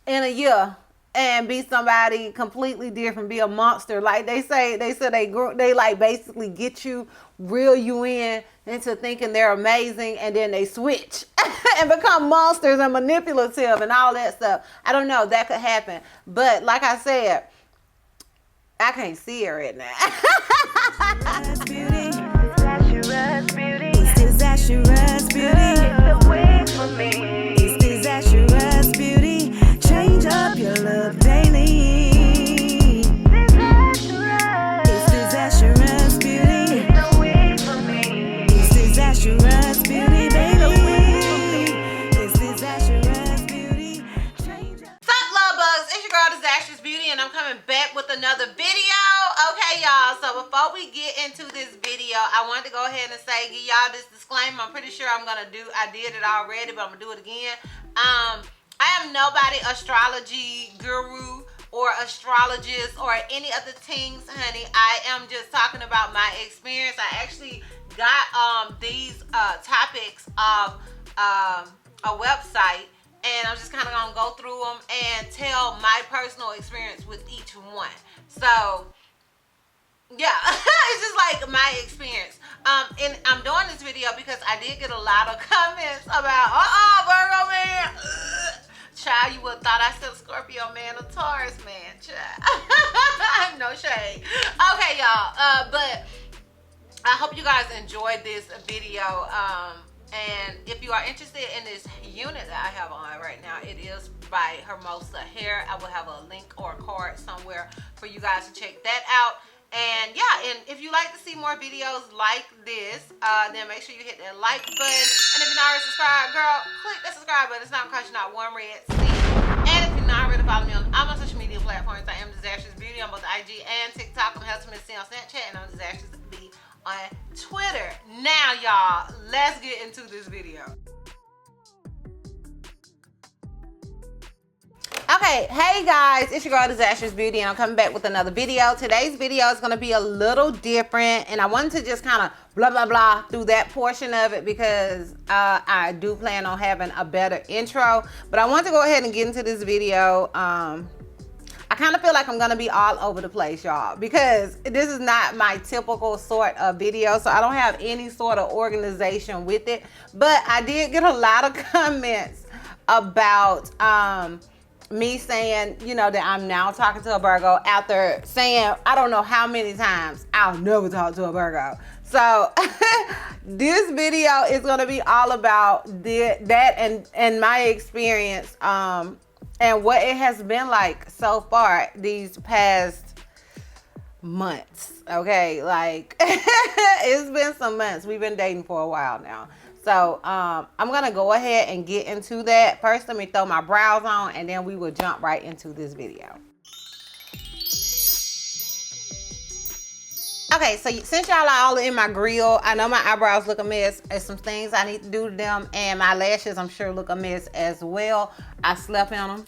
in a year and be somebody completely different, be a monster. Like they said they like basically get you, reel you in into thinking they're amazing, and then they switch and become monsters and manipulative and all that stuff. I don't know, that could happen. But like I said, I can't see her right now. The way for me. It's disastrous beauty. Change up your look daily. It's disastrous beauty. The way for me. It's disastrous beauty, baby. It's disastrous beauty. Change up. What's up, love bugs? It's your girl Disastrous Beauty, and I'm coming back with another video. Okay, y'all, so before we get into this video, I wanted to go ahead and say, give y'all this disclaimer. I'm pretty sure I did it already, but I'm gonna do it again. I am nobody astrology guru or astrologist or any other things, honey. I am just talking about my experience. I actually got these topics of a website, and I'm just kind of gonna go through them and tell my personal experience with each one. So yeah, it's just like my experience. And I'm doing this video because I did get a lot of comments about, Virgo man. Child, you would have thought I said Scorpio man or Taurus man, child. No shade. Okay, y'all. But I hope you guys enjoyed this video. And if you are interested in this unit that I have on right now, it is by Hermosa Hair. I will have a link or a card somewhere for you guys to check that out. And yeah, and if you like to see more videos like this, then make sure you hit that like button. And if you're not already subscribed, girl, click that subscribe button. It's not because you're not one red C. And if you're not already following me on all my social media platforms, I am Disastrous Beauty on both IG and TikTok. I'm Heltimate C on Snapchat, and I'm Disastrous B on Twitter. Now, y'all, let's get into this video. Okay, hey guys, it's your girl Disastrous Beauty, and I'm coming back with another video. Today's video is going to be a little different, and I wanted to just kind of blah blah blah through that portion of it because I do plan on having a better intro. But I want to go ahead and get into this video. I kind of feel like I'm going to be all over the place, y'all, because this is not my typical sort of video, so I don't have any sort of organization with it. But I did get a lot of comments about me saying, you know, that I'm now talking to a Virgo after saying I don't know how many times I'll never talk to a Virgo. So this video is going to be all about that and my experience and what it has been like so far these past months. Okay, like it's been some months. We've been dating for a while now. So I'm gonna go ahead and get into that. First, let me throw my brows on, and then we will jump right into this video. Okay, so since y'all are all in my grill, I know my eyebrows look a mess. There's some things I need to do to them, and my lashes, I'm sure, look a mess as well. I slept in them.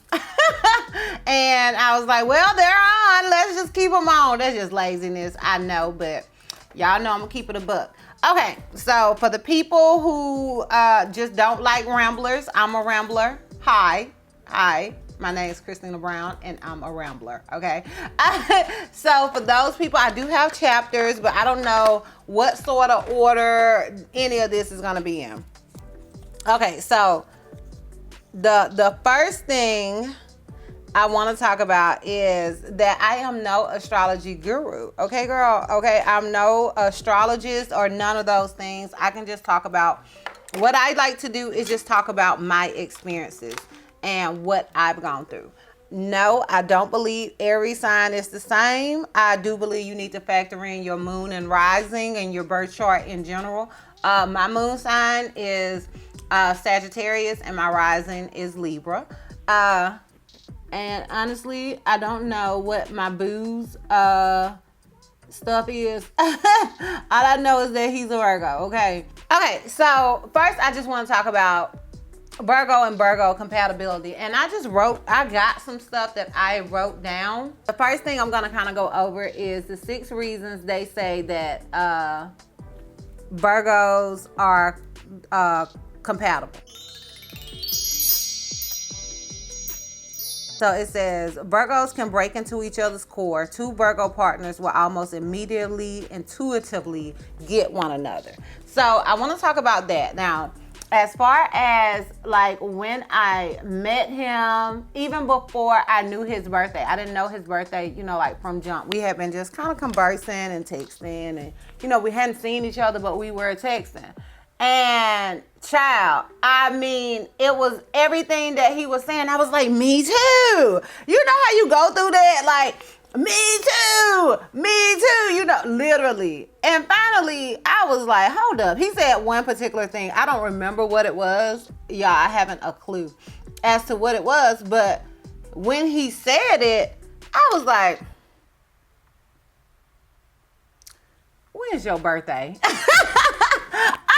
And I was like, well, they're on. Let's just keep them on. That's just laziness, I know, but y'all know I'm gonna keep it a buck. Okay, so for the people who just don't like ramblers, I'm a rambler. Hi, my name is Christina Brown, and I'm a rambler, okay? So for those people, I do have chapters, but I don't know what sort of order any of this is gonna be in. Okay, so the first thing I want to talk about is that I am no astrology guru. Okay, girl? Okay, I'm no astrologist or none of those things. I can just talk about what I like to do is just talk about my experiences and what I've gone through. No, I don't believe every sign is the same. I do believe you need to factor in your moon and rising and your birth chart in general. My moon sign is Sagittarius and my rising is Libra. And honestly, I don't know what my boo's stuff is. All I know is that he's a Virgo, okay? Okay, so first I just want to talk about Virgo and Virgo compatibility. And I got some stuff that I wrote down. The first thing I'm going to kind of go over is the 6 reasons they say that Virgos are compatible. So it says, Virgos can break into each other's core. Two Virgo partners will almost immediately, intuitively get one another. So I want to talk about that. Now, as far as like when I met him, even before I knew his birthday, I didn't know his birthday, you know, like from jump. We had been just kind of conversing and texting, and, you know, we hadn't seen each other, but we were texting. And child, I mean, it was everything that he was saying. I was like, me too. You know how you go through that? Like, me too, you know, literally. And finally, I was like, hold up. He said one particular thing. I don't remember what it was. Yeah, I haven't a clue as to what it was. But when he said it, I was like, when's your birthday?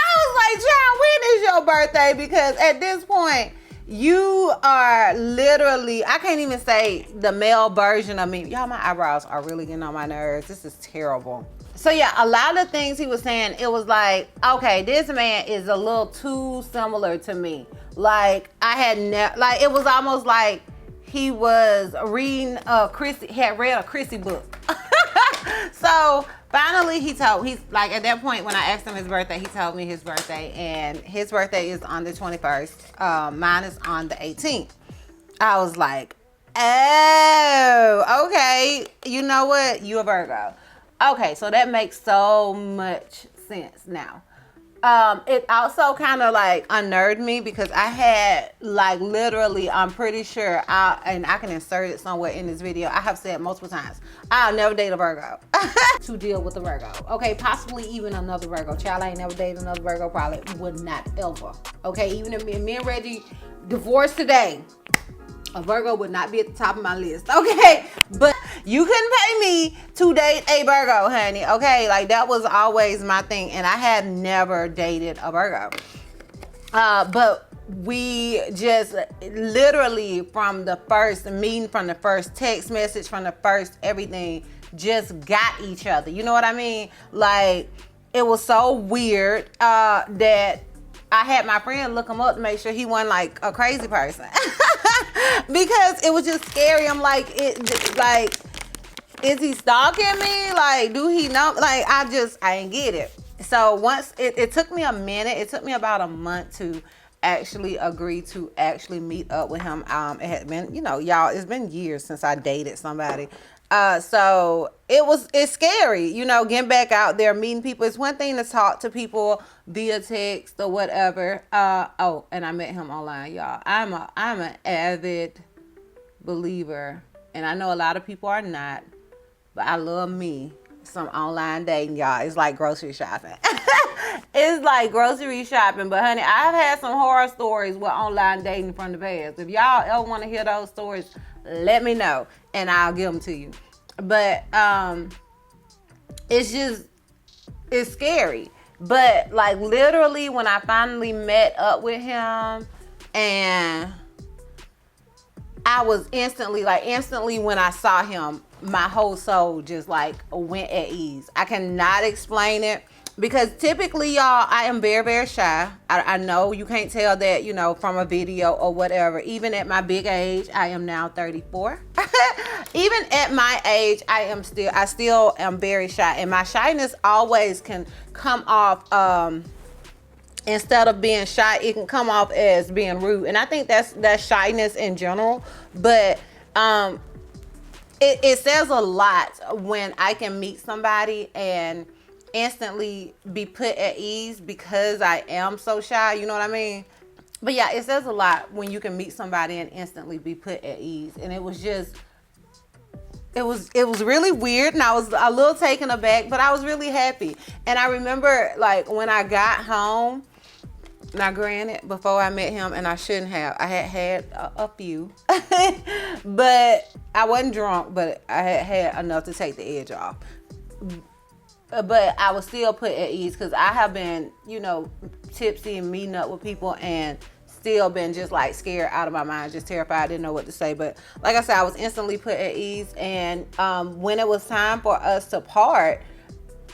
I was like, child, when is your birthday? Because at this point, you are literally, I can't even say the male version of me. Y'all, my eyebrows are really getting on my nerves. This is terrible. So yeah, a lot of things he was saying, it was like, okay, this man is a little too similar to me. Like, I had never, like, it was almost like he was reading had read a Chrissy book. So finally he's like, at that point when I asked him his birthday, he told me his birthday, and his birthday is on the 21st. Mine is on the 18th. I was like, oh, okay. You know what? You a Virgo. Okay, so that makes so much sense now. It also kind of like unnerved me because I had like literally, I'm pretty sure, and I can insert it somewhere in this video, I have said multiple times, I'll never date a Virgo to deal with a Virgo. Okay, possibly even another Virgo. Child, I ain't never dated another Virgo, probably would not ever. Okay, even if me and Reggie divorced today, a Virgo would not be at the top of my list, okay? But you couldn't pay me to date a Virgo, honey, okay? Like, that was always my thing, and I had never dated a Virgo. But we just literally from the first meeting, from the first text message, from the first everything, just got each other. You know what I mean? Like, it was so weird that I had my friend look him up to make sure he wasn't like a crazy person. Because it was just scary. I'm like, is he stalking me? Like, do he know? Like, I ain't get it. So once it took me a minute, it took me about a month to actually agree to actually meet up with him. It had been, you know, y'all, it's been years since I dated somebody. So it's scary, you know, getting back out there, meeting people. It's one thing to talk to people via text or whatever. Oh, and I met him online, y'all. I'm an avid believer, and I know a lot of people are not, but I love me some online dating, y'all. It's like grocery shopping. It's like grocery shopping. But honey, I've had some horror stories with online dating from the past. If y'all ever want to hear those stories, let me know and I'll give them to you. But it's scary. But like literally when I finally met up with him, and I was instantly when I saw him, my whole soul just like went at ease. I cannot explain it. Because typically, y'all, I am very, very shy. I know you can't tell that, you know, from a video or whatever. Even at my big age, I am now 34. Even at my age, I still am very shy. And my shyness always can come off, instead of being shy, it can come off as being rude. And I think that's shyness in general. But it says a lot when I can meet somebody and instantly be put at ease because I am so shy, you know what I mean? But yeah, it says a lot when you can meet somebody and instantly be put at ease. And it was really weird, and I was a little taken aback, but I was really happy. And I remember like when I got home, now granted, before I met him, and I shouldn't have, I had a few, but I wasn't drunk, but I had enough to take the edge off. But I was still put at ease because I have been, you know, tipsy and meeting up with people and still been just like scared out of my mind, just terrified, didn't know what to say. But like I said, I was instantly put at ease. And when it was time for us to part,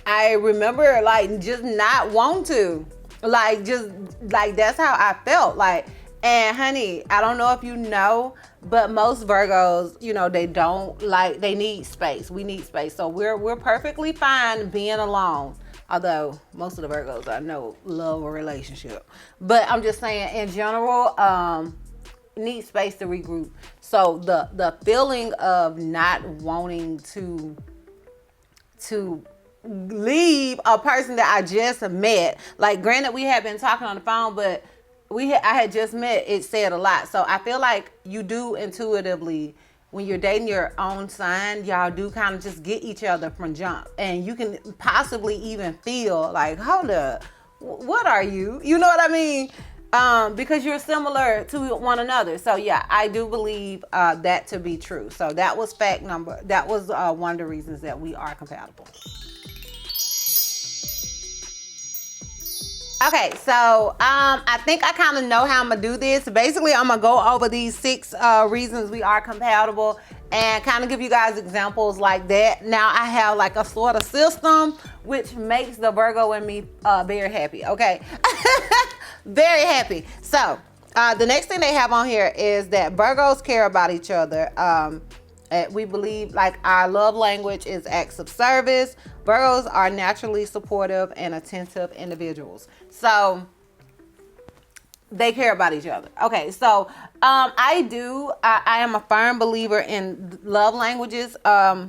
I remember like just not want to, like just like that's how I felt. Like And honey, I don't know if you know, but most Virgos, they need space. We need space. So we're perfectly fine being alone. Although most of the Virgos I know love a relationship. But I'm just saying in general, need space to regroup. So the feeling of not wanting to leave a person that I just met, like granted we had been talking on the phone, but I had just met, it said a lot. So I feel like you do intuitively, when you're dating your own sign, y'all do kind of just get each other from jump. And you can possibly even feel like, hold up, what are you? You know what I mean? Because you're similar to one another. So yeah, I do believe that to be true. So that was that was one of the reasons that we are compatible. Okay, so I think I kind of know how I'm gonna do this. Basically, I'm gonna go over these 6 reasons we are compatible and kind of give you guys examples like that. Now I have like a sort of system which makes the Virgo in me very happy. Okay, very happy. So the next thing they have on here is that Virgos care about each other. We believe like our love language is acts of service. Virgos are naturally supportive and attentive individuals. So they care about each other. Okay, so I am a firm believer in love languages. I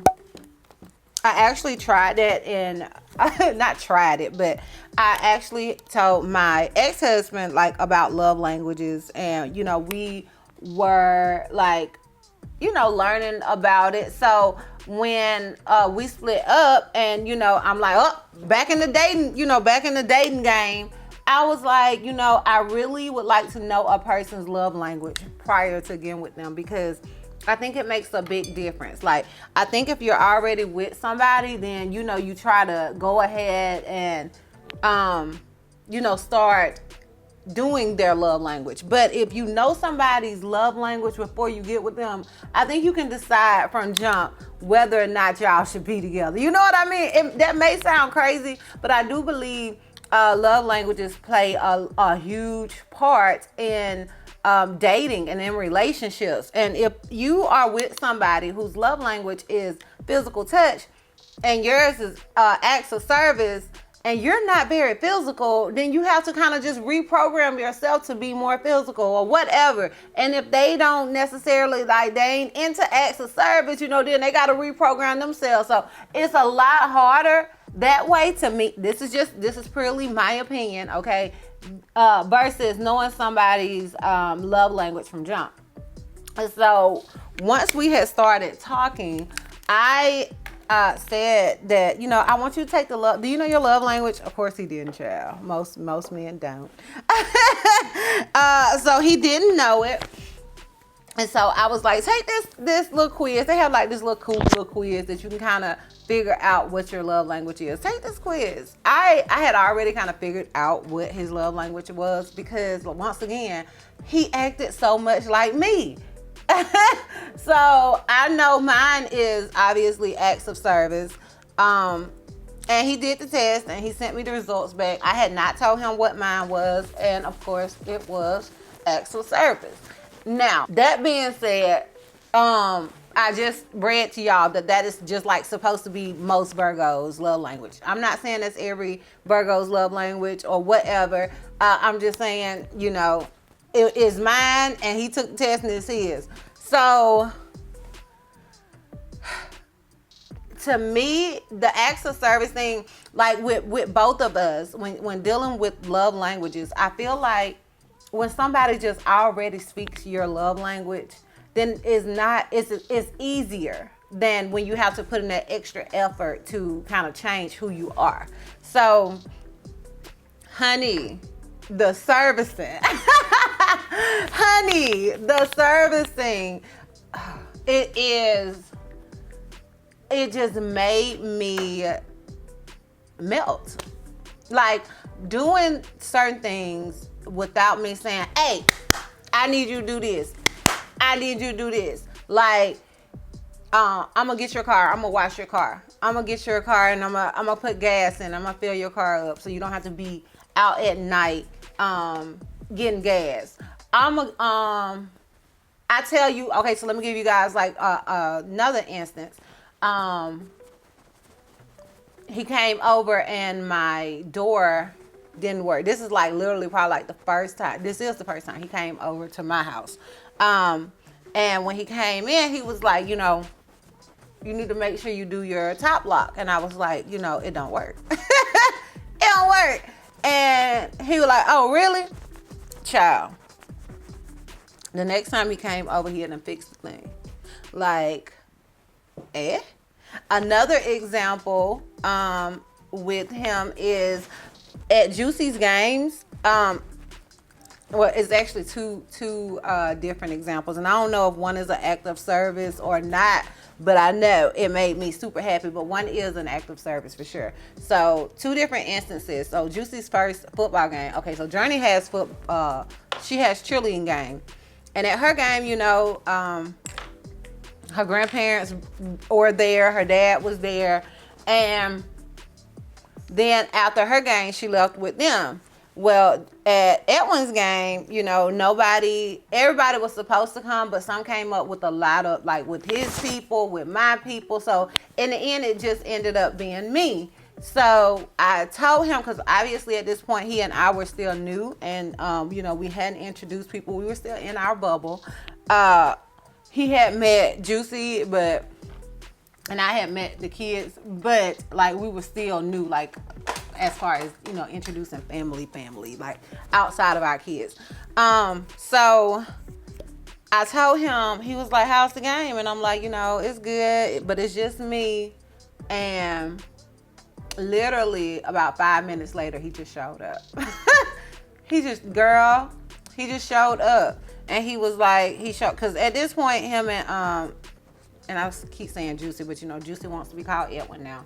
actually tried that not tried it, but I actually told my ex-husband like about love languages, and we were like, learning about it. So when we split up and, I'm like, back in the dating game, I was like, I really would like to know a person's love language prior to getting with them, because I think it makes a big difference. Like, I think if you're already with somebody, then, you try to go ahead and, start doing their love language. But if you know somebody's love language before you get with them, I think you can decide from jump whether or not y'all should be together. You know what I mean? That may sound crazy, but I do believe love languages play a huge part in dating and in relationships. And if you are with somebody whose love language is physical touch and yours is acts of service, and you're not very physical, then you have to kind of just reprogram yourself to be more physical or whatever. And if they don't necessarily, like, they ain't into acts of service, then they got to reprogram themselves. So it's a lot harder that way to me. This is purely my opinion, okay? Versus knowing somebody's love language from jump. And so once we had started talking, I said that, I want you to take the love. Do you know your love language? Of course he didn't, child. Most men don't. So he didn't know it. And so I was like, take this little quiz. They have like this little cool little quiz that you can kind of figure out what your love language is. Take this quiz. I had already kind of figured out what his love language was, because once again, he acted so much like me. So I know mine is obviously acts of service. And he did the test and he sent me the results back. I had not told him what mine was, and of course it was acts of service. Now, that being said, I just read to y'all that is just like supposed to be most Virgos' love language. I'm not saying that's every Virgo's love language or whatever. I'm just saying, it is mine, and he took the test and it's his. So to me, the acts of service thing, like with both of us, when dealing with love languages, I feel like when somebody just already speaks your love language, then it's easier than when you have to put in that extra effort to kind of change who you are. So, honey, the servicing. Honey, the servicing, it just made me melt. Like, doing certain things without me saying, hey, I need you to do this. I need you to do this. Like, I'm gonna get your car. I'm gonna wash your car. I'm gonna get your car, and I'm gonna put gas in. I'm gonna fill your car up so you don't have to be out at night getting gas. I tell you, okay, so let me give you guys like another instance. He came over and my door didn't work. This is like literally probably like the first time. This is the first time he came over to my house. And when he came in, he was like, you know, you need to make sure you do your top lock. And I was like, you know, it don't work. It don't work. And he was like, oh, really? Child. The next time he came over, he hadn't fixed the thing. Like, Another example with him is at Juicy's games. Well, it's actually two different examples, and I don't know if one is an act of service or not, but I know it made me super happy. But one is an act of service for sure. So two different instances. So Juicy's first football game. Okay, so Journey has she has cheerleading game, and at her game, you know, her grandparents were there, her dad was there, and then after her game, she left with them. Well, at Edwin's game, you know, everybody was supposed to come, but some came up with a lot of, like, with his people, with my people. So in the end, it just ended up being me. So I told him, because obviously at this point, he and I were still new, and, you know, we hadn't introduced people. We were still in our bubble. He had met Juicy, and I had met the kids, but, like, we were still new, like, as far as, you know, introducing family, like, outside of our kids. So I told him, he was like, how's the game? And I'm like, you know, it's good, but it's just me. And literally about 5 minutes later, he just showed up. He just showed up. And he was like, because at this point, him and I keep saying Juicy, but, you know, Juicy wants to be called Edwin now.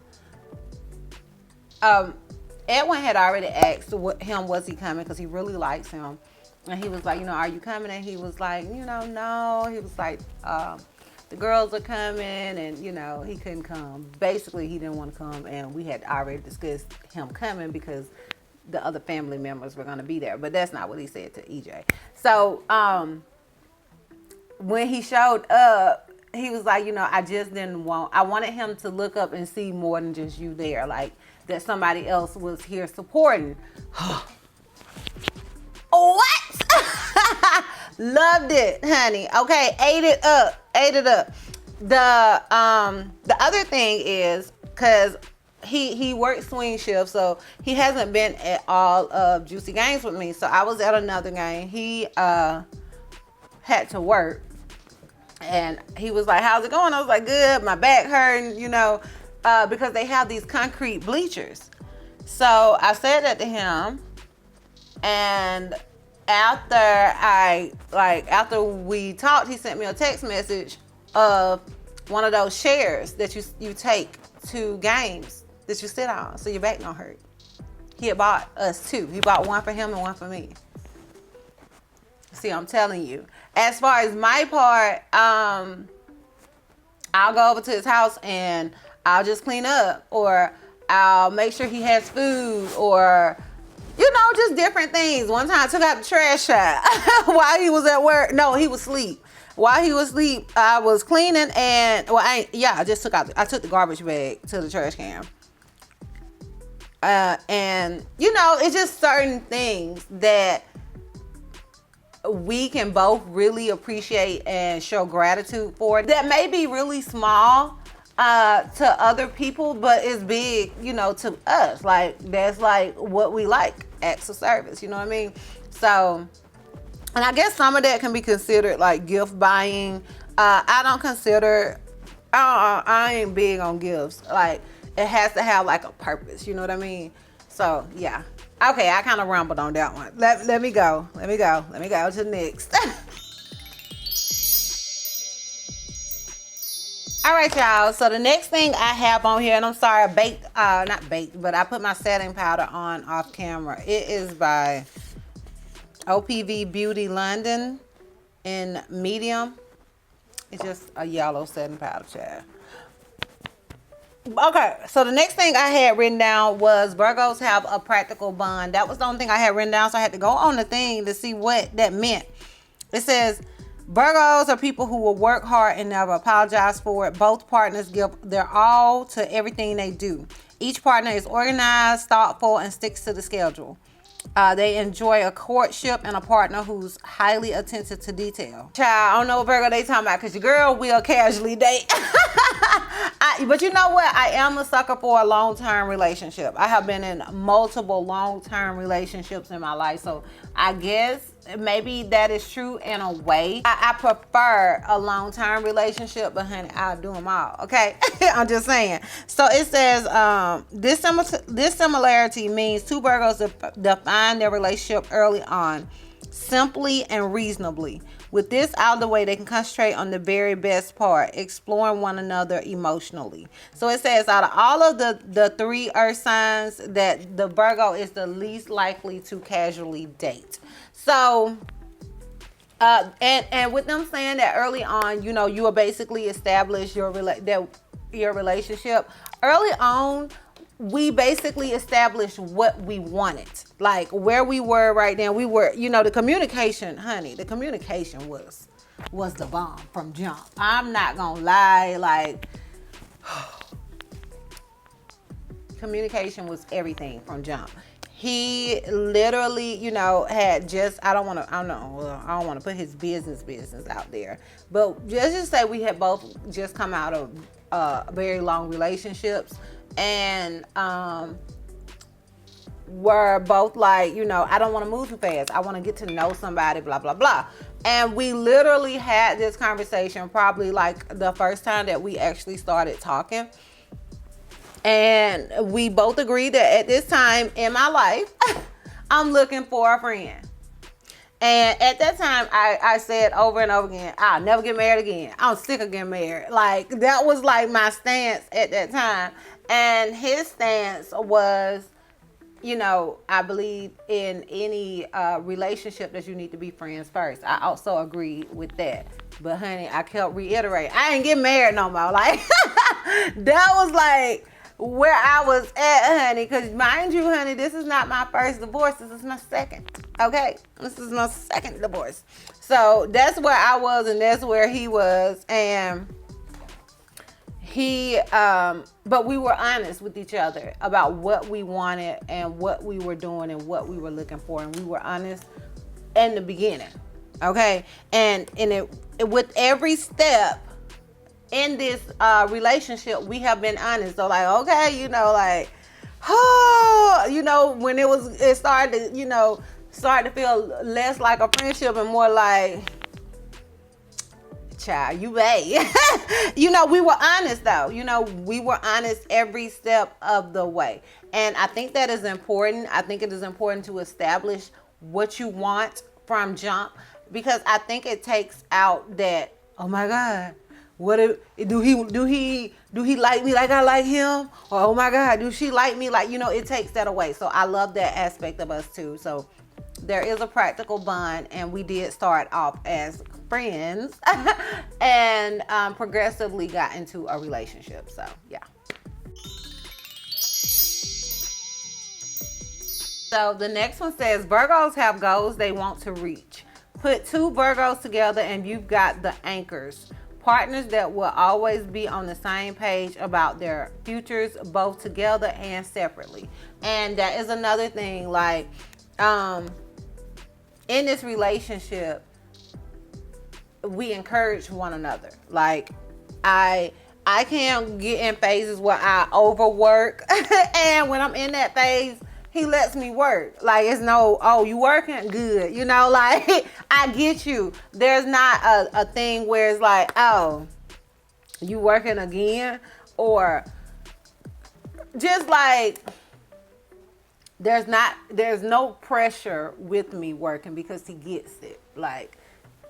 Edwin had already asked him, was he coming, because he really likes him. And he was like, you know, are you coming? And he was like, you know, no. He was like, the girls are coming, and, you know, he couldn't come. Basically, he didn't want to come, and we had already discussed him coming because the other family members were going to be there. But that's not what he said to EJ. So when he showed up, he was like, you know, I wanted him to look up and see more than just you there, like that somebody else was here supporting. What? Loved it, honey. Okay, ate it up. The other thing is, because he works swing shift, so he hasn't been at all of Juicy games with me. So I was at another game. He had to work, and he was like, how's it going? I was like, good. My back hurting, you know, because they have these concrete bleachers. So I said that to him, and after we talked, he sent me a text message of one of those chairs that you take to games that you sit on so your back don't hurt. He had bought us two. He bought one for him and one for me. See, I'm telling you. As far as my part, I'll go over to his house and I'll just clean up, or I'll make sure he has food, or, you know, just different things. One time I took out the trash out while he was at work. No, he was asleep. While he was asleep, I was cleaning, and I took the garbage bag to the trash can. And, you know, it's just certain things that we can both really appreciate and show gratitude for that may be really small to other people, but it's big, you know, to us. Like, that's like what we like, acts of service, you know what I mean? So, and I guess some of that can be considered like gift buying. I don't consider, I ain't big on gifts. Like, it has to have like a purpose, you know what I mean? So, yeah. Okay, I kind of rumbled on that one. Let me go to the next. All right, y'all. So the next thing I have on here, and I'm sorry, but I put my setting powder on off camera. It is by OPV Beauty London in medium. It's just a yellow setting powder, child. Okay, so the next thing I had written down was Virgos have a practical bond. That was the only thing I had written down, so I had to go on the thing to see what that meant. It says, Virgos are people who will work hard and never apologize for it. Both partners give their all to everything they do. Each partner is organized, thoughtful, and sticks to the schedule. They enjoy a courtship and a partner who's highly attentive to detail. Child, I don't know what Virgo they talking about, because your girl will casually date. But you know what? I am a sucker for a long-term relationship. I have been in multiple long-term relationships in my life. So I guess maybe that is true in a way. I prefer a long-term relationship, but honey, I'll do them all, okay? I'm just saying. So it says, this similarity means two Virgos define their relationship early on, simply and reasonably. With this out of the way, they can concentrate on the very best part, exploring one another emotionally. So it says out of all of the three earth signs, that the Virgo is the least likely to casually date. So, and with them saying that early on, you know, you will basically establish your relationship. Early on, we basically established what we wanted, like where we were right now. We were, you know, the communication, honey, the communication was the bomb from jump. I'm not gonna lie, like communication was everything from jump. He literally, you know, had just, I don't want to put his business out there, but just say we had both just come out of very long relationships, and were both like, you know, I don't want to move too fast. I want to get to know somebody, blah, blah, blah. And we literally had this conversation probably like the first time that we actually started talking. And we both agreed that at this time in my life, I'm looking for a friend. And at that time, I said over and over again, I'll never get married again. I'm sick of getting married. Like, that was like my stance at that time. And his stance was, you know, I believe in any relationship that you need to be friends first. I also agreed with that. But honey, I kept reiterating, I ain't getting married no more. Like, that was like where I was at, honey. Because mind you, honey, this is not my first divorce. This is my second. Okay? This is my second divorce. So that's where I was, and that's where he was. And but we were honest with each other about what we wanted and what we were doing and what we were looking for. And we were honest in the beginning. Okay? And with every step in this relationship, we have been honest. So like, okay, you know, like, oh, you know, when it started to, you know, started to feel less like a friendship and more like, child, you babe. You know, we were honest though. You know, we were honest every step of the way. And I think that is important. I think it is important to establish what you want from jump, because I think it takes out that, oh my God, what if, do he like me like I like him? Or oh my God, do she like me? Like, you know, it takes that away. So I love that aspect of us too. So there is a practical bond, and we did start off as friends and progressively got into a relationship. So yeah. So the next one says, Virgos have goals they want to reach. Put two Virgos together and you've got the anchors. Partners that will always be on the same page about their futures, both together and separately. And that is another thing, like, in this relationship, we encourage one another. Like, I can't get in phases where I overwork. And when I'm in that phase, he lets me work. Like, it's no, oh, you working? Good. You know, like, I get you. There's not a thing where it's like, oh, you working again? Or just like, there's no pressure with me working, because he gets it. Like,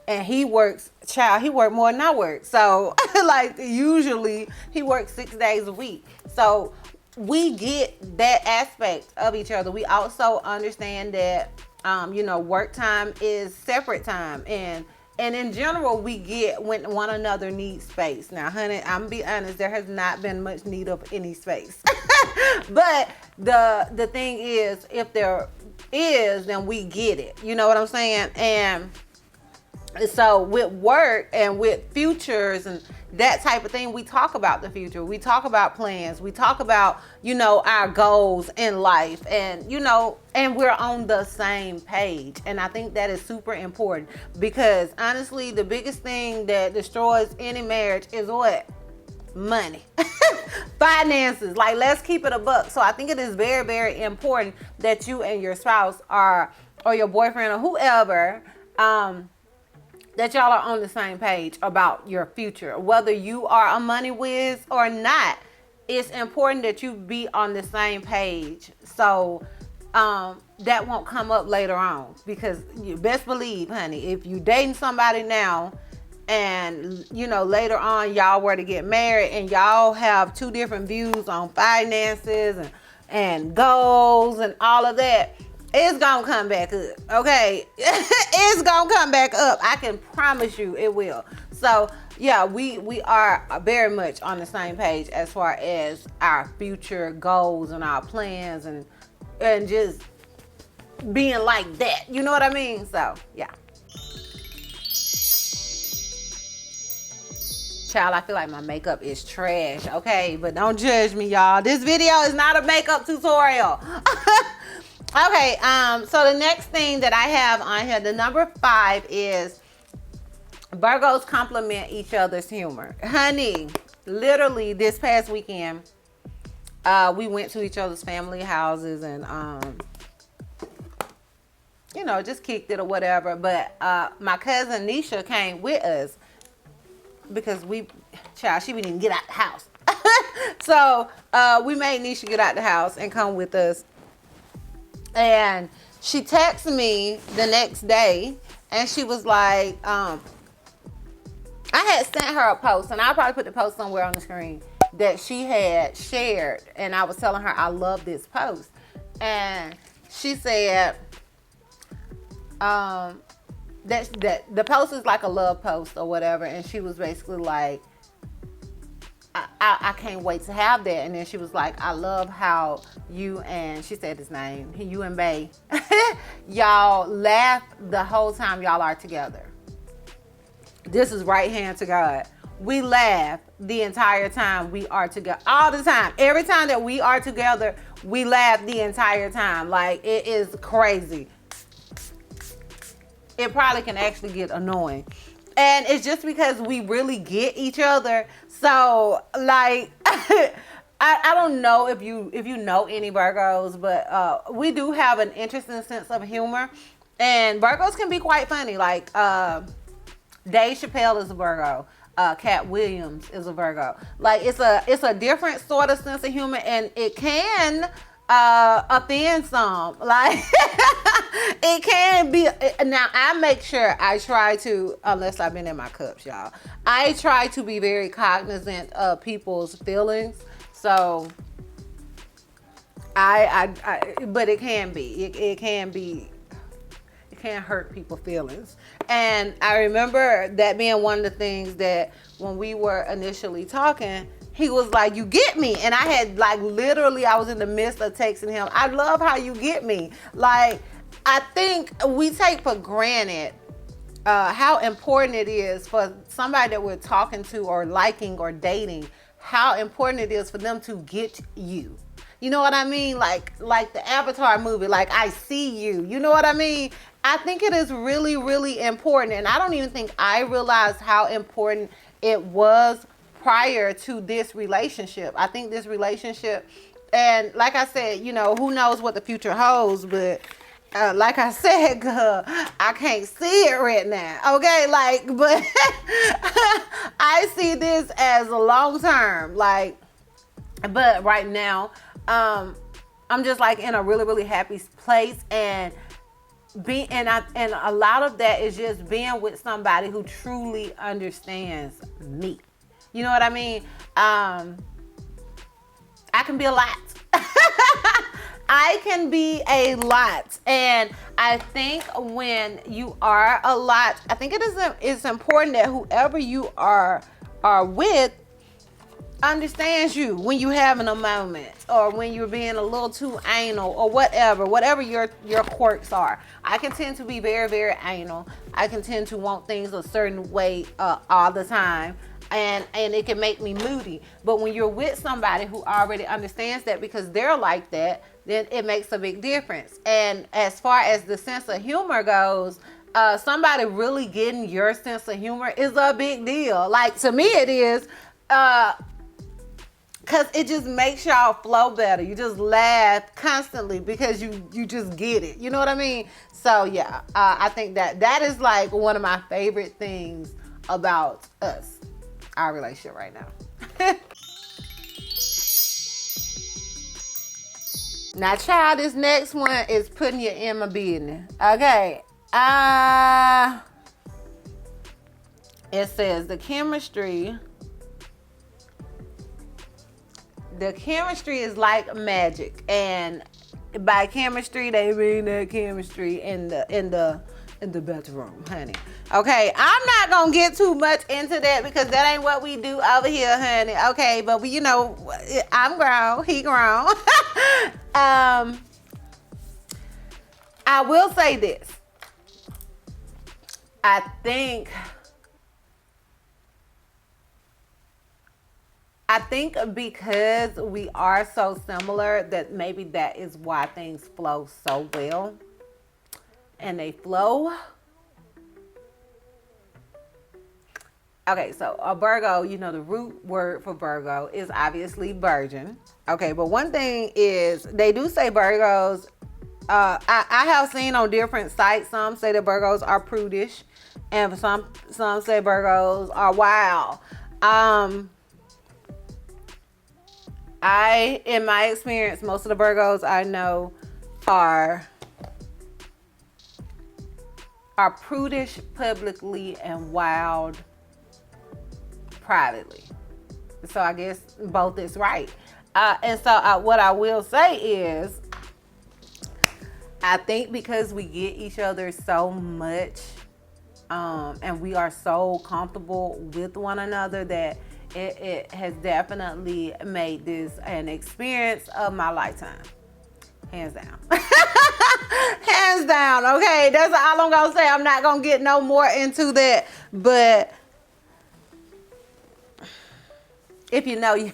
and he works, child, he work more than I work. So like, usually he works 6 days a week. So we get that aspect of each other. We also understand that, you know, work time is separate time. And in general, we get when one another needs space. Now, honey, I'm gonna be honest, there has not been much need of any space. But the thing is, if there is, then we get it. You know what I'm saying? And So with work and with futures and that type of thing, we talk about the future. We talk about plans. We talk about, our goals in life, and, and we're on the same page. And I think that is super important, because honestly, the biggest thing that destroys any marriage is what? Money. Finances. Like, let's keep it a buck. So I think it is very, very important that you and your spouse or your boyfriend or whoever, that y'all are on the same page about your future. Whether you are a money whiz or not, it's important that you be on the same page. So that won't come up later on. Because you best believe, honey, if you dating somebody now and, later on y'all were to get married and y'all have two different views on finances and goals and all of that, it's gonna come back up, okay? It's gonna come back up. I can promise you it will. So, yeah, we are very much on the same page as far as our future goals and our plans and just being like that. You know what I mean? So, yeah. Child, I feel like my makeup is trash, okay? But don't judge me, y'all. This video is not a makeup tutorial. Okay, so the next thing that I have on here, the number 5 is Virgos compliment each other's humor. Honey, literally this past weekend, we went to each other's family houses and, just kicked it or whatever. But my cousin Nisha came with us because she didn't even get out the house. So we made Nisha get out the house and come with us. And she texted me the next day and she was like, I had sent her a post, and I'll probably put the post somewhere on the screen, that she had shared. And I was telling her I love this post. And she said that the post is like a love post or whatever. And she was basically like, I can't wait to have that. And then she was like, I love how you and, she said his name, you and Bae, y'all laugh the whole time y'all are together. This is right hand to God. We laugh the entire time we are together. All the time. Every time that we are together, we laugh the entire time. Like, it is crazy. It probably can actually get annoying. And it's just because we really get each other. So, like, I don't know if you know any Virgos, but we do have an interesting sense of humor. And Virgos can be quite funny. Like, Dave Chappelle is a Virgo. Cat Williams is a Virgo. Like, it's a different sort of sense of humor, and it can offend some. Like, it can be. Now, I make sure I try to, unless I've been in my cups, y'all, I try to be very cognizant of people's feelings. So but it can be. It can be. It can hurt people's feelings. And I remember that being one of the things that when we were initially talking, he was like, you get me. And I had, like, literally, I was in the midst of texting him, I love how you get me. Like, I think we take for granted how important it is for somebody that we're talking to or liking or dating, how important it is for them to get you. You know what I mean? Like the Avatar movie, like, I see you. You know what I mean? I think it is really, really important. And I don't even think I realized how important it was prior to this relationship. I think this relationship, and like I said, who knows what the future holds, but like I said, girl, I can't see it right now. Okay, like, but I see this as a long term, like, but right now, I'm just, like, in a really, really happy place, and a lot of that is just being with somebody who truly understands me. You know what I mean? I can be a lot. I can be a lot. And I think when you are a lot, I think it's important that whoever you are with, understands you when you having a moment, or when you're being a little too anal, or whatever your quirks are. I can tend to be very, very anal. I can tend to want things a certain way all the time, and it can make me moody. But when you're with somebody who already understands that because they're like that, then it makes a big difference. And as far as the sense of humor goes, somebody really getting your sense of humor is a big deal. Like, to me it is, because it just makes y'all flow better. You just laugh constantly because you just get it. You know what I mean? So yeah, I think that is like one of my favorite things about us, our relationship right now. Now, child, this next one is putting you in my business. Okay. It says the chemistry is like magic, and by chemistry they mean that chemistry in the bedroom, honey. Okay, I'm not gonna get too much into that because that ain't what we do over here, honey. Okay, but we, I'm grown, he grown. I will say this. I think because we are so similar that maybe that is why things flow so well. And they flow. Okay, so a Virgo, the root word for Virgo is obviously virgin. Okay, but one thing is, they do say Virgos, I have seen on different sites, some say that Virgos are prudish, and some say Virgos are wild. In my experience, most of the Virgos I know are prudish publicly and wild privately. So I guess both is right. And so what I will say is, I think because we get each other so much, and we are so comfortable with one another, that it has definitely made this an experience of my lifetime. Hands down. Hands down, okay? That's all I'm gonna say. I'm not gonna get no more into that. But if you know, you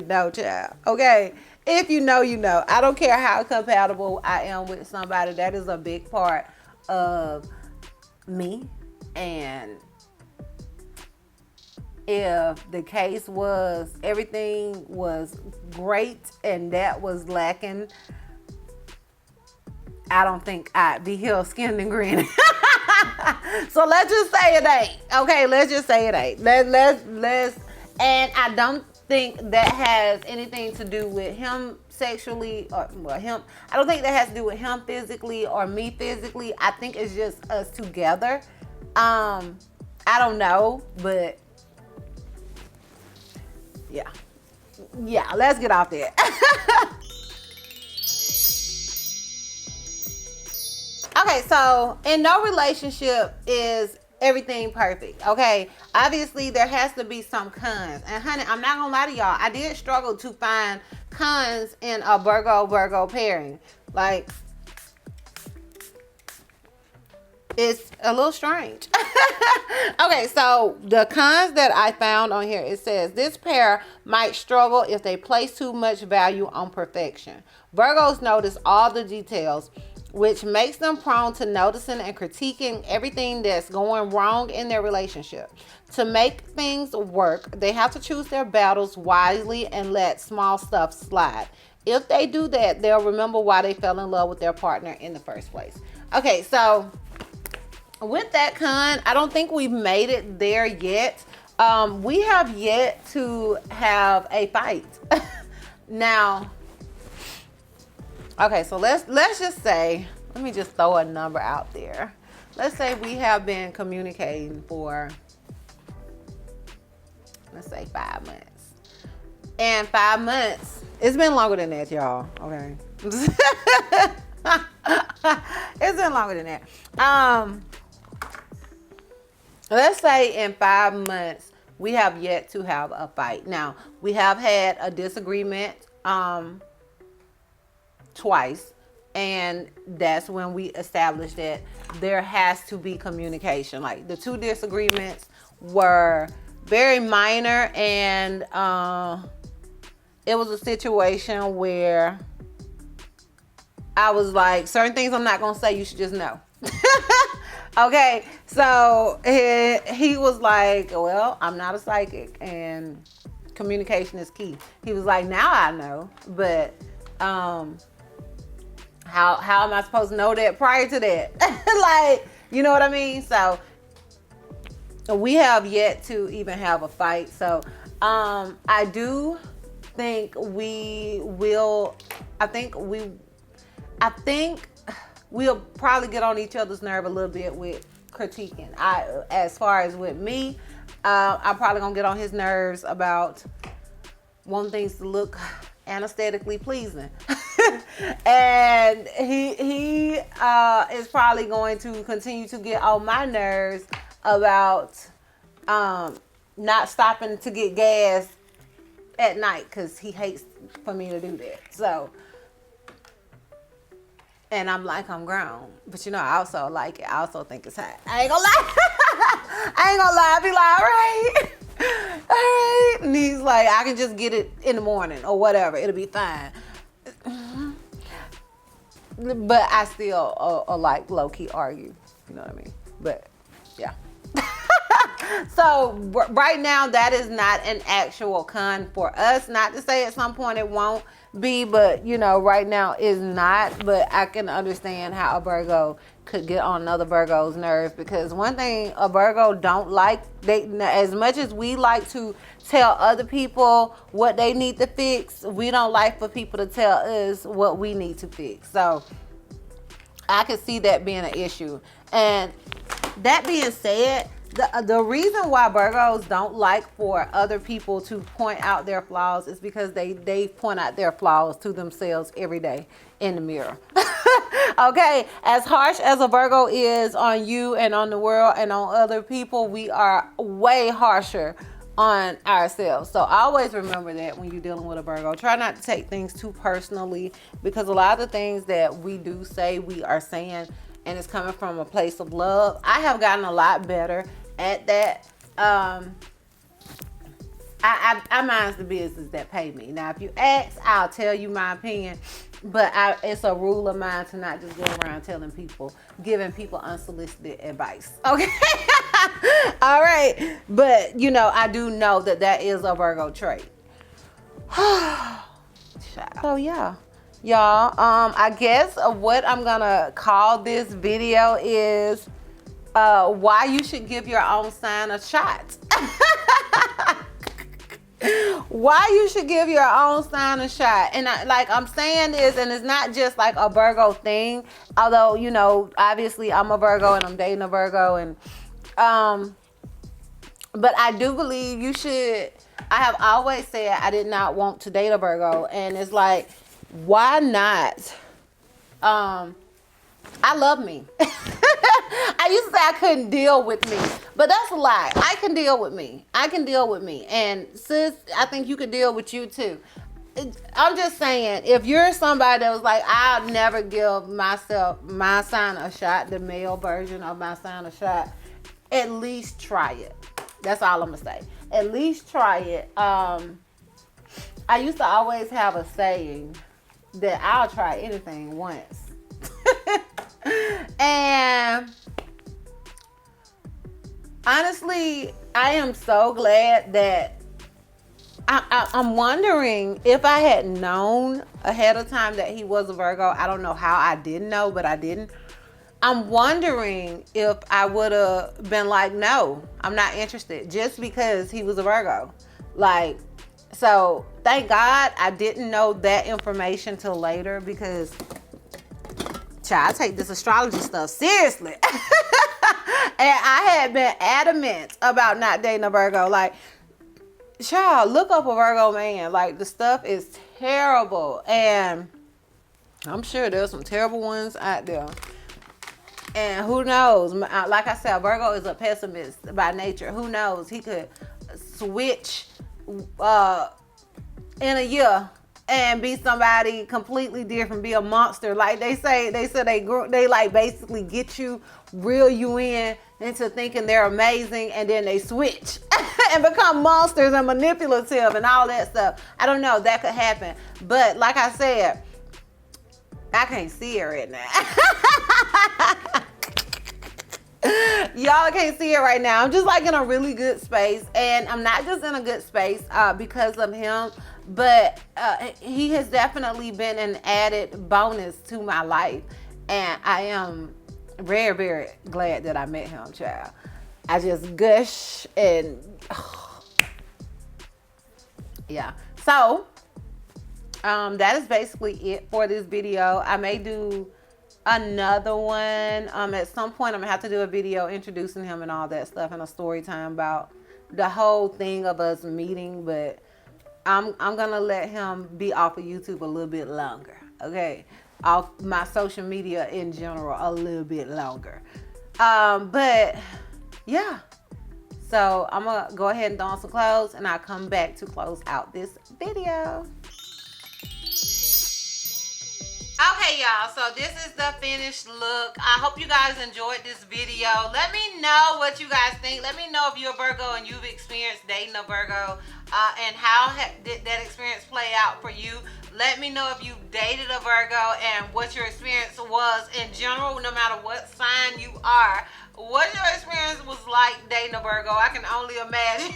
know, child. Okay? If you know, you know. I don't care how compatible I am with somebody. That is a big part of me. And if the case was everything was great and that was lacking, I don't think I'd be here skinned and grinning. So let's just say it ain't. Okay, let's just say it ain't. Let's and I don't think that has anything to do with him sexually, or him. I don't think that has to do with him physically or me physically. I think it's just us together. I don't know, but yeah, let's get off that. Okay, so in no relationship is everything perfect, okay? Obviously, there has to be some cons. And honey, I'm not gonna lie to y'all, I did struggle to find cons in a Virgo pairing. Like, it's a little strange. Okay, so the cons that I found on here, it says this pair might struggle if they place too much value on perfection. Virgos notice all the details, which makes them prone to noticing and critiquing everything that's going wrong in their relationship. To make things work, they have to choose their battles wisely and let small stuff slide. If they do that, they'll remember why they fell in love with their partner in the first place. Okay, so with that con, I don't think we've made it there yet. We have yet to have a fight. Now, okay, so let's just say, let me just throw a number out there. Let's say we have been communicating for, let's say 5 months. And 5 months, it's been longer than that, y'all, okay? It's been longer than that. Let's say in 5 months, we have yet to have a fight. Now, we have had a disagreement twice, and that's when we established that there has to be communication. Like, the 2 disagreements were very minor, and it was a situation where I was like, certain things I'm not gonna say, you should just know. Okay, so he was like, well, I'm not a psychic and communication is key. He was like, now I know, but how am I supposed to know that prior to that? Like, you know what I mean? So we have yet to even have a fight. So I do think we will, I think we'll probably get on each other's nerve a little bit with critiquing. As far as with me, I'm probably gonna get on his nerves about wanting things to look aesthetically pleasing. And he is probably going to continue to get on my nerves about not stopping to get gas at night, because he hates for me to do that. So, and I'm like, I'm grown, but you know, I also like it. I also think it's hot. I ain't gonna lie. I be like, all right. And he's like, I can just get it in the morning or whatever. It'll be fine. But I still like low key argue. You know what I mean? But yeah. So right now, that is not an actual con for us. Not to say at some point it won't be, but you know, right now is not. But I can understand how a Virgo could get on another Virgo's nerve, because one thing a Virgo don't like, as much as we like to tell other people what they need to fix, we don't like for people to tell us what we need to fix. So I could see that being an issue. And that being said, the reason why Virgos don't like for other people to point out their flaws is because they point out their flaws to themselves every day in the mirror. Okay, as harsh as a Virgo is on you and on the world and on other people, we are way harsher on ourselves. So always remember that when you're dealing with a Virgo. Try not to take things too personally, because a lot of the things that we do say, we are saying, and it's coming from a place of love. I have gotten a lot better at that. I mind the business that pay me. Now, if you ask, I'll tell you my opinion, but it's a rule of mine to not just go around giving people unsolicited advice. Okay. All right. But you know, I do know that is a Virgo trait. So yeah, y'all, I guess what I'm gonna call this video is why you should give your own sign a shot. Why you should give your own sign a shot. And I'm saying this, and it's not just like a Virgo thing, although, you know, obviously I'm a Virgo and I'm dating a Virgo, and but I do believe you should. I have always said I did not want to date a Virgo, and it's like, why not? I love me. I used to say I couldn't deal with me, but that's a lie. I can deal with me. And sis, I think you could deal with you too. I'm just saying, if you're somebody that was like, I'll never give my sign a shot, the male version of my sign a shot, at least try it. That's all I'm gonna say. At least try it. I used to always have a saying that I'll try anything once. And honestly, I am so glad that I'm wondering if I had known ahead of time that he was a Virgo. I don't know how I didn't know, but I didn't. I'm wondering if I would have been like, no, I'm not interested, just because he was a Virgo. Like, so thank God I didn't know that information till later, because I take this astrology stuff seriously. And I had been adamant about not dating a Virgo. Like, child, look up a Virgo man. Like, the stuff is terrible. And I'm sure there's some terrible ones out there. And who knows? Like I said, Virgo is a pessimist by nature. Who knows? He could switch in a year and be somebody completely different, be a monster. Like they like basically get you, reel you in into thinking they're amazing, and then they switch and become monsters and manipulative and all that stuff. I don't know, that could happen. But like I said, I can't see it right now. Y'all can't see it right now. I'm just like in a really good space, and I'm not just in a good space because of him, but he has definitely been an added bonus to my life, and I am very, very glad that I met him, child. I just gush and yeah. So that is basically it for this video. I may do another one at some point. I'm gonna have to do a video introducing him and all that stuff, and a story time about the whole thing of us meeting, but I'm gonna let him be off of YouTube a little bit longer, okay? Off my social media in general a little bit longer. But yeah, so I'm gonna go ahead and throw on some clothes, and I'll come back to close out this video. Okay, y'all, so this is the finished look. I hope you guys enjoyed this video. Let me know what you guys think. Let me know if you're a Virgo and you've experienced dating a Virgo, and how did that experience play out for you. Let me know if you dated a Virgo and what your experience was in general, no matter what sign you are. What your experience was like dating a Virgo. I can only imagine.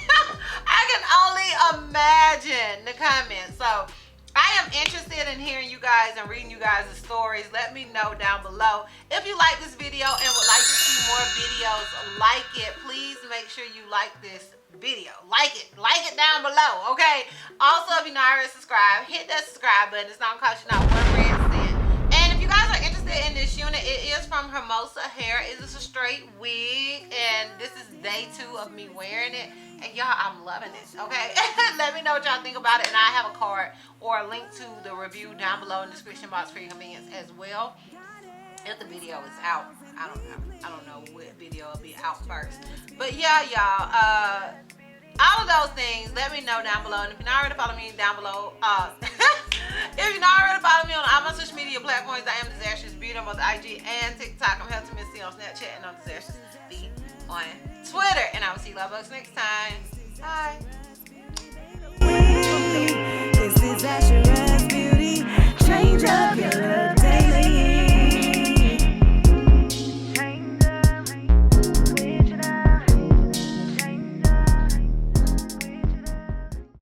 I can only imagine the comments. So I am interested in hearing you guys and reading you guys' stories. Let me know down below. If you like this video and would like to see more videos like it, please make sure you like this video. Like it down below, okay? Also, if you're not already subscribed, hit that subscribe button. It's not gonna cost you not one red cent. And if you guys are interested in this unit, it is from Hermosa Hair. It is a straight wig, and this is day 2 of me wearing it. And y'all, I'm loving it, okay? Let me know what y'all think about it, and I have a card or a link to the review down below in the description box for your convenience as well. If the video is out, I don't know what video will be out first. But yeah, y'all, all of those things, let me know down below. And if you're not already following me down below, if you're not already following me on all my social media platforms, I am DizastrousBeauty on both IG and TikTok. I'm Helping Missy on Snapchat and on DizastrousBeauty on Twitter. And I will see you love bugs next time. Bye.